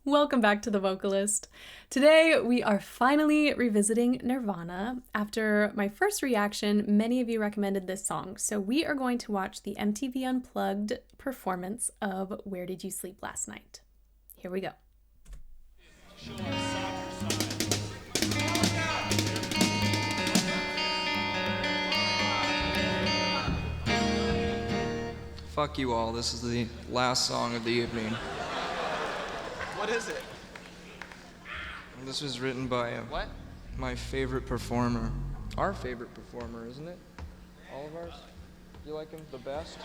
Welcome back to The Vocalist. Today we are finally revisiting Nirvana. After my first reaction, many of you recommended this song, so we are going to watch the MTV Unplugged performance of Where Did You Sleep Last Night? Here we go. Fuck you all, this is the last song of the evening. What is it? This was written by What? my favorite performer. Our favorite performer, isn't it? All of ours? You like him the best?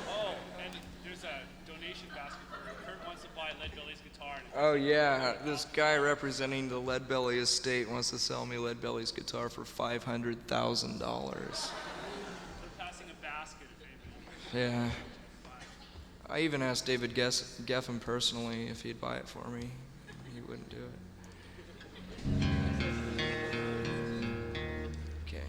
Oh, and there's a donation basket for Kurt wants to buy Leadbelly's guitar. Oh yeah, this guy representing the Leadbelly estate wants to sell me Leadbelly's guitar for $500,000. They're passing a basket if anybody. Yeah. I even asked David Geffen personally if he'd buy it for me. He wouldn't do it. Okay.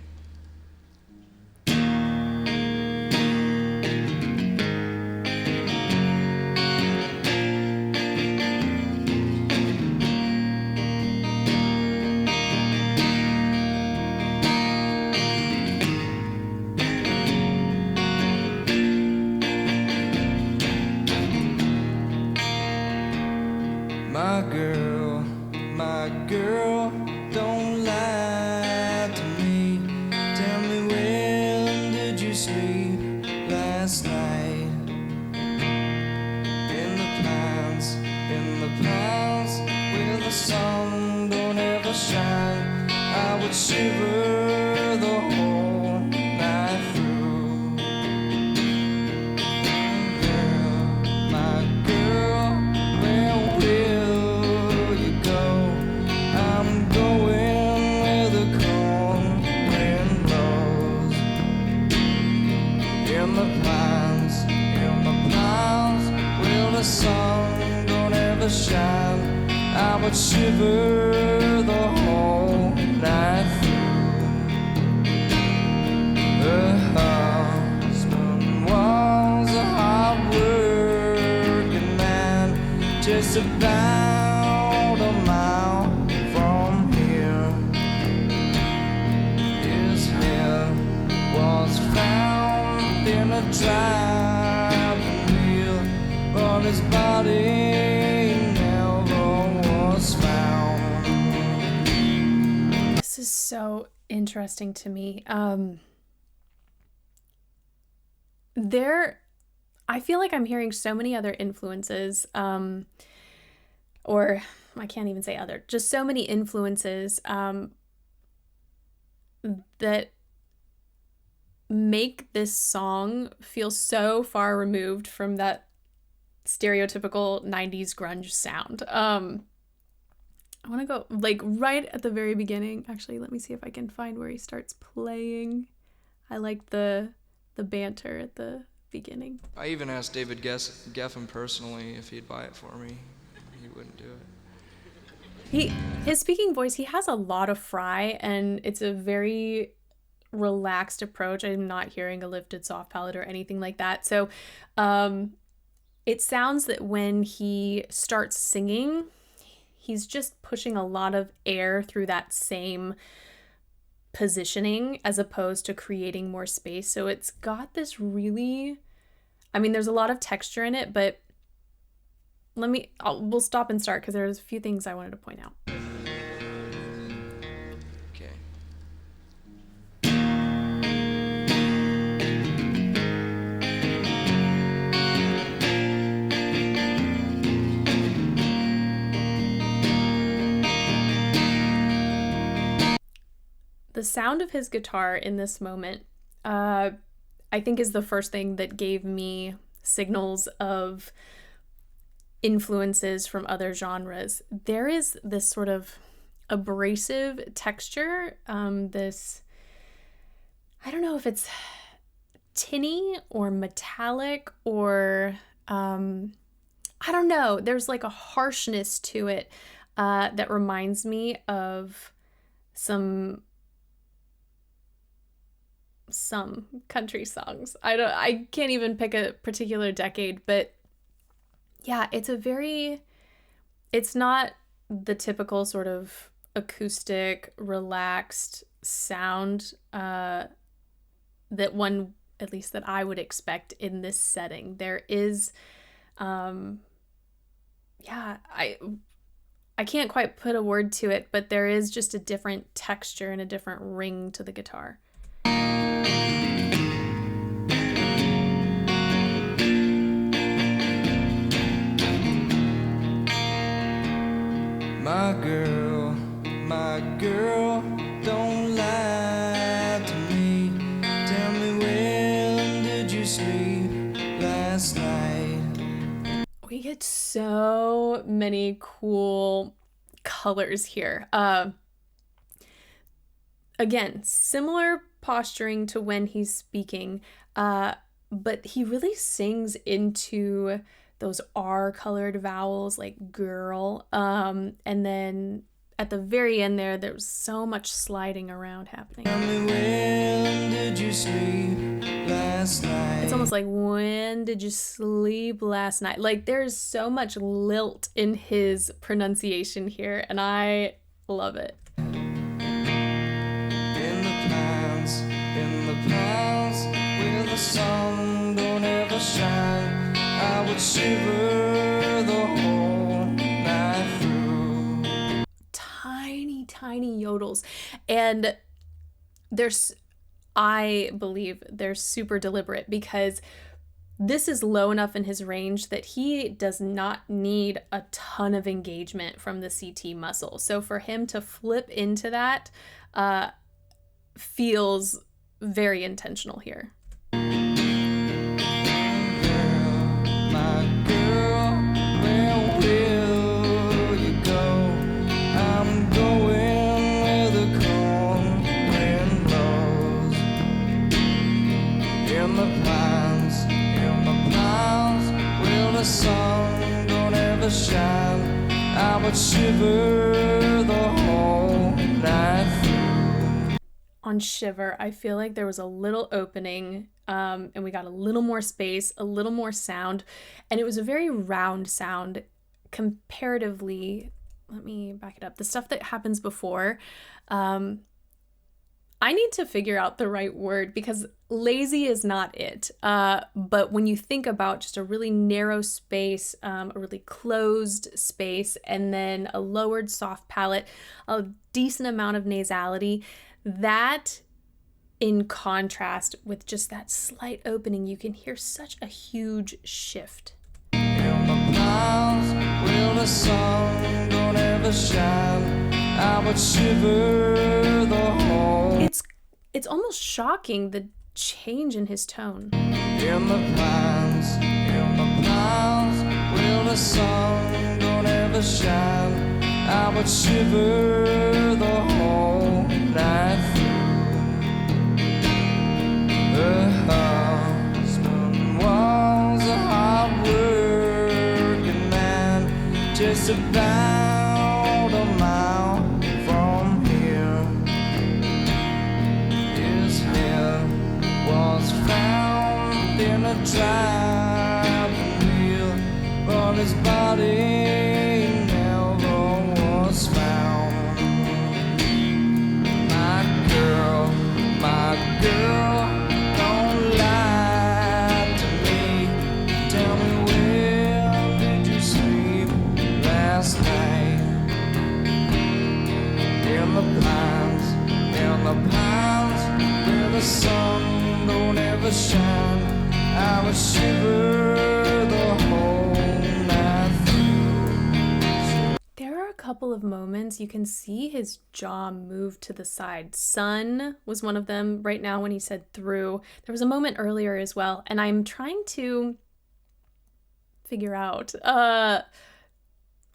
My girl, don't lie to me. Tell me, when did you sleep last night? In the pines, where the sun don't ever shine, I would shiver the whole night through. Girl, my girl, where will you go? I'm going where the cold wind blows. In the pines, where the sun don't ever shine, I would shiver the whole night through. Her husband was a hard-working man, just about a mile from here. His head was found in a driving wheel, but his body never was found. This is so interesting to me. I feel like I'm hearing so many other influences, or I can't even say other, just so many influences that make this song feel so far removed from that stereotypical 90s grunge sound. I want to go like right at the very beginning. Actually, let me see if I can find where he starts playing. I like the banter at the beginning. I even asked David Geffen personally if he'd buy it for me. He wouldn't do it. His speaking voice, he has a lot of fry, and it's a very relaxed approach. I'm not hearing a lifted soft palate or anything like that. So it sounds that when he starts singing, he's just pushing a lot of air through that same positioning as opposed to creating more space. So it's got this really, there's a lot of texture in it, but we'll stop and start because there's a few things I wanted to point out. Okay. The sound of his guitar in this moment, I think, is the first thing that gave me signals of influences from other genres. There is this sort of abrasive texture, this, I don't know if it's tinny or metallic or, I don't know, there's like a harshness to it that reminds me of some country songs. I can't even pick a particular decade, but yeah, it's a very it's not the typical sort of acoustic, relaxed sound that one, at least that I would expect in this setting. There is, yeah, I can't quite put a word to it, but there is just a different texture and a different ring to the guitar. My girl, don't lie to me. Tell me, when did you sleep last night? We get so many cool colors here. Again, similar posturing to when he's speaking, but he really sings into those R colored vowels like girl. And then at the very end there's so much sliding around happening. Tell me, when did you sleep last night? It's almost like, when did you sleep last night? Like, there's so much lilt in his pronunciation here, and I love it. In the pines, where the sun don't ever shine, I would shiver the whole night through. Tiny yodels. And I believe they're super deliberate, because this is low enough in his range that he does not need a ton of engagement from the CT muscle. So for him to flip into that feels very intentional here. The sun don't ever shine, I would shiver the whole night through. On Shiver, I feel like there was a little opening, and we got a little more space, a little more sound, and it was a very round sound comparatively. Let me back it up. The stuff that happens before, I need to figure out the right word, because lazy is not it. But when you think about just a really narrow space, a really closed space, and then a lowered soft palate, a decent amount of nasality, that in contrast with just that slight opening, you can hear such a huge shift. In the clouds where the sun don't ever shine, I would shiver the whole. It's almost shocking, the change in his tone. In the clouds where the sun don't ever shine, I would shiver the whole night through. The husband was a hard-working man, just about a mile from here. His head was found in a driving wheel, but his body never was found. My girl, don't lie to me. Tell me, where did you sleep last night? In the pines, where the sun don't ever shine, I would shiver the whole night through. There are a couple of moments you can see his jaw move to the side. Sun was one of them right now when he said through. There was a moment earlier as well, and I'm trying to figure out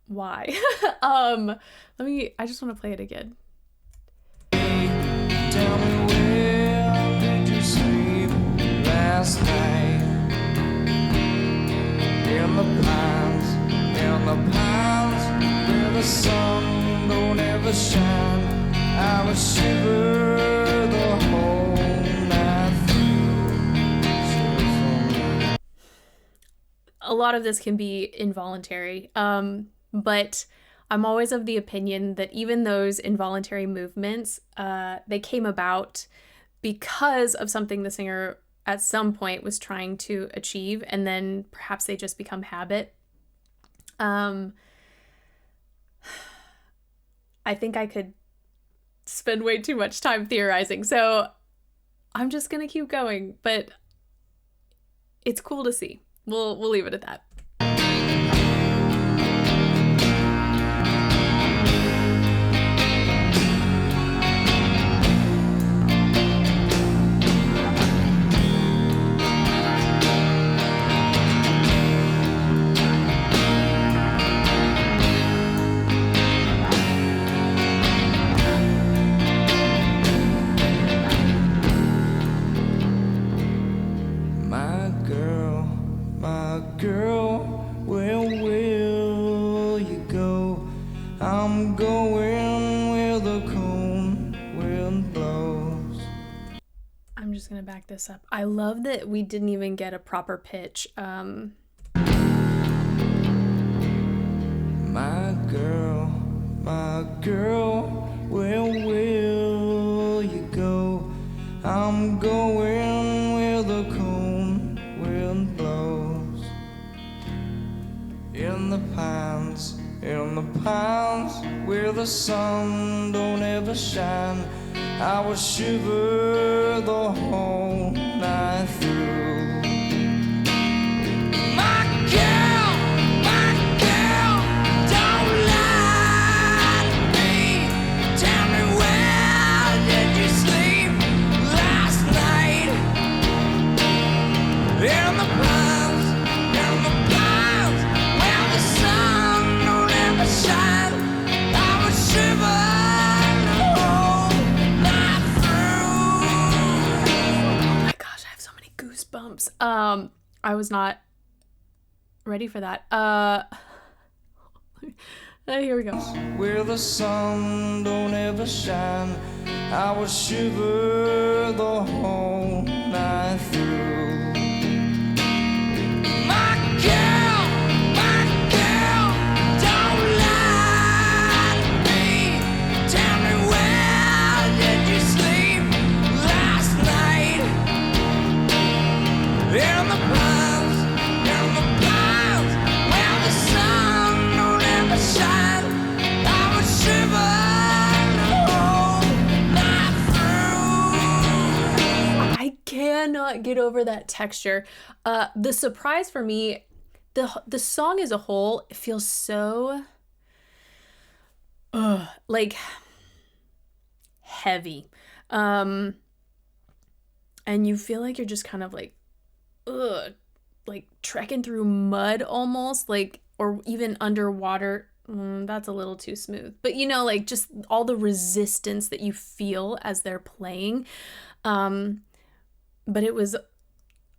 why. I just want to play it again. Tell me, where did you sleep last night? In the pines, where the sun don't ever shine, I would shiver the whole night through. A lot of this can be involuntary, But I'm always of the opinion that even those involuntary movements, they came about because of something the singer at some point was trying to achieve, and then perhaps they just become habit. I think I could spend way too much time theorizing, so I'm just gonna keep going, but it's cool to see. We'll leave it at that. My girl, where will you go? I'm going where the cold wind blows. I'm just gonna back this up. I love that we didn't even get a proper pitch. My girl, where will you go? I'm going where the cold wind blows. In the pines, where the sun don't ever shine, I will shiver the whole night through. My girl, don't lie to me. Tell me, where did you sleep last night? In the pines, where the sun don't ever shine, I would shiver the whole night through. Oh my gosh, I have so many goosebumps. I was not ready for that. Here we go. Where the sun don't ever shine, I will shiver the whole night through. My girl, don't lie to me. Tell me, where did you sleep last night? In the pines, where the sun don't ever shine, I would shiver the whole night through. I cannot get over that texture. The surprise for me, the song as a whole, it feels so like heavy. And you feel like you're just kind of like trekking through mud almost, like, or even underwater. That's a little too smooth. But you know, like just all the resistance that you feel as they're playing. But it was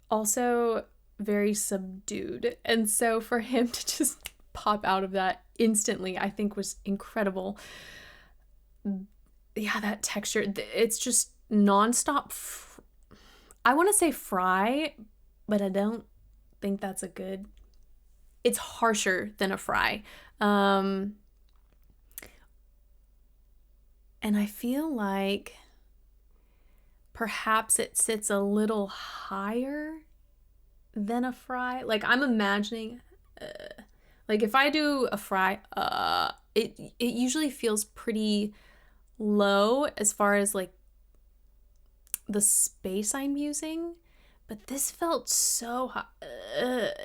also very subdued. And so for him to just pop out of that instantly, I think was incredible. Yeah, that texture, it's just nonstop. I want to say fry, but I don't think that's a good. It's harsher than a fry. And I feel like perhaps it sits a little higher than a fry. Like I'm imagining, like if I do a fry, it usually feels pretty low as far as like the space I'm using. But this felt so high.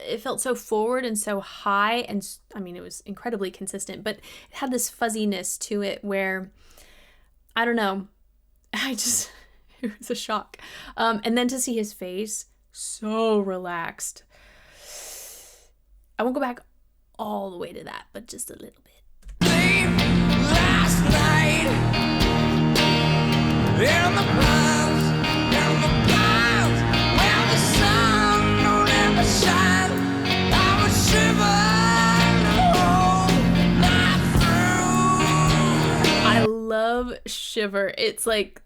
It felt so forward and so high. And I mean, it was incredibly consistent, but it had this fuzziness to it where, I don't know, it was a shock. And then to see his face, so relaxed. I won't go back all the way to that, but just a little bit. Last night, in the pines, where the sun don't ever shine, I would shiver the whole night through. I love Shiver. It's like,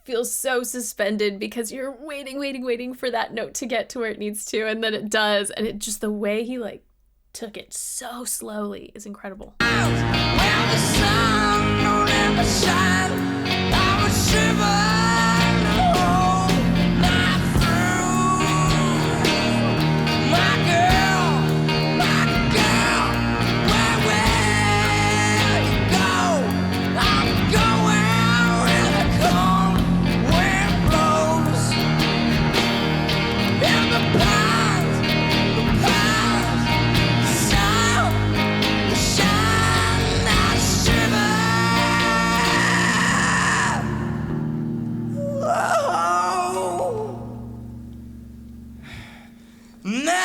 feels so suspended because you're waiting for that note to get to where it needs to, and then it does, and it just, the way he like took it so slowly is incredible. Well, the sun don't ever shine. I would shiver alone, not through. My girl, where will you go? I'm going where the cold wind blows. In the pines, sun, the shine, I shiver. Not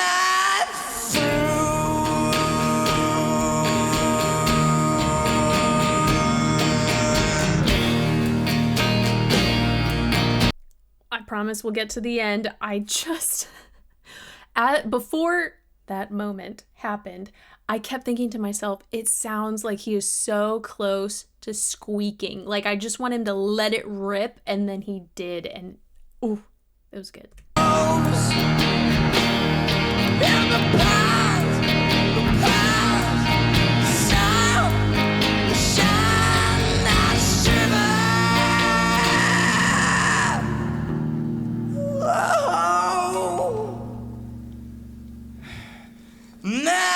I promise we'll get to the end. I just, before that moment happened, I kept thinking to myself, it sounds like he is so close to squeaking. Like, I just want him to let it rip, and then he did, and ooh, it was good. in the pines, sun, the shine, I shiver. Not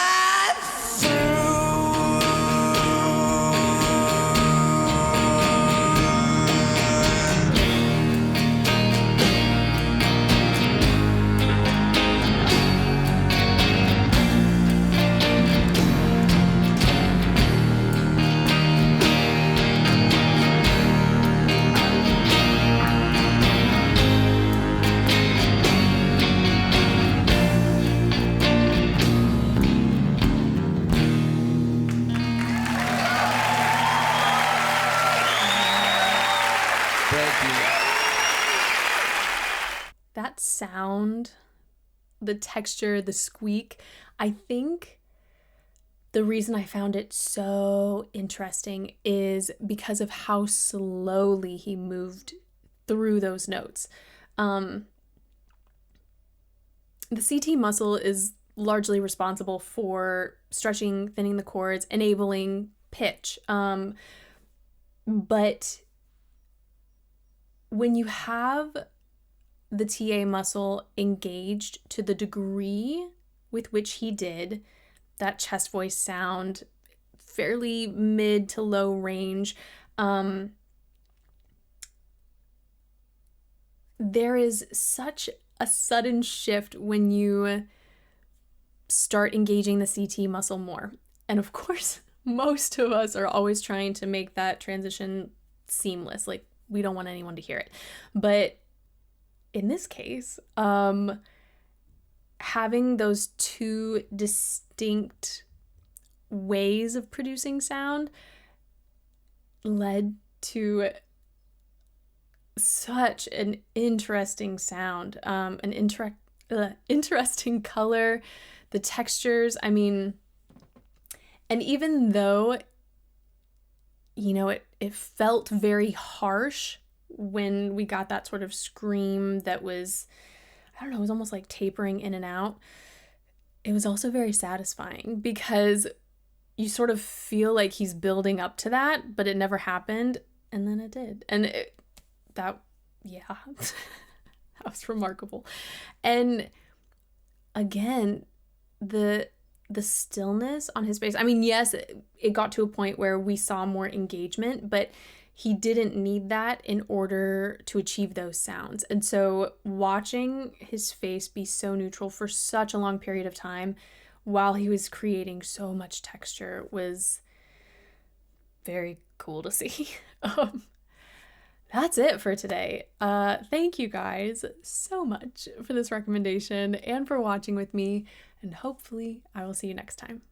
That sound, the texture, the squeak, I think the reason I found it so interesting is because of how slowly he moved through those notes. The CT muscle is largely responsible for stretching, thinning the chords, enabling pitch. But when you have the TA muscle engaged to the degree with which he did, that chest voice sound, fairly mid to low range, there is such a sudden shift when you start engaging the CT muscle more. And of course, most of us are always trying to make that transition seamless. Like, we don't want anyone to hear it. But in this case, having those two distinct ways of producing sound led to such an interesting sound, interesting color, the textures. I mean, and even though, you know, it felt very harsh when we got that sort of scream that was, I don't know, it was almost like tapering in and out. It was also very satisfying because you sort of feel like he's building up to that, but it never happened, and then it did. And that was remarkable. And again, the stillness on his face. I mean, yes, it got to a point where we saw more engagement, but he didn't need that in order to achieve those sounds. And so watching his face be so neutral for such a long period of time while he was creating so much texture was very cool to see. That's it for today. Thank you guys so much for this recommendation and for watching with me, and hopefully I will see you next time.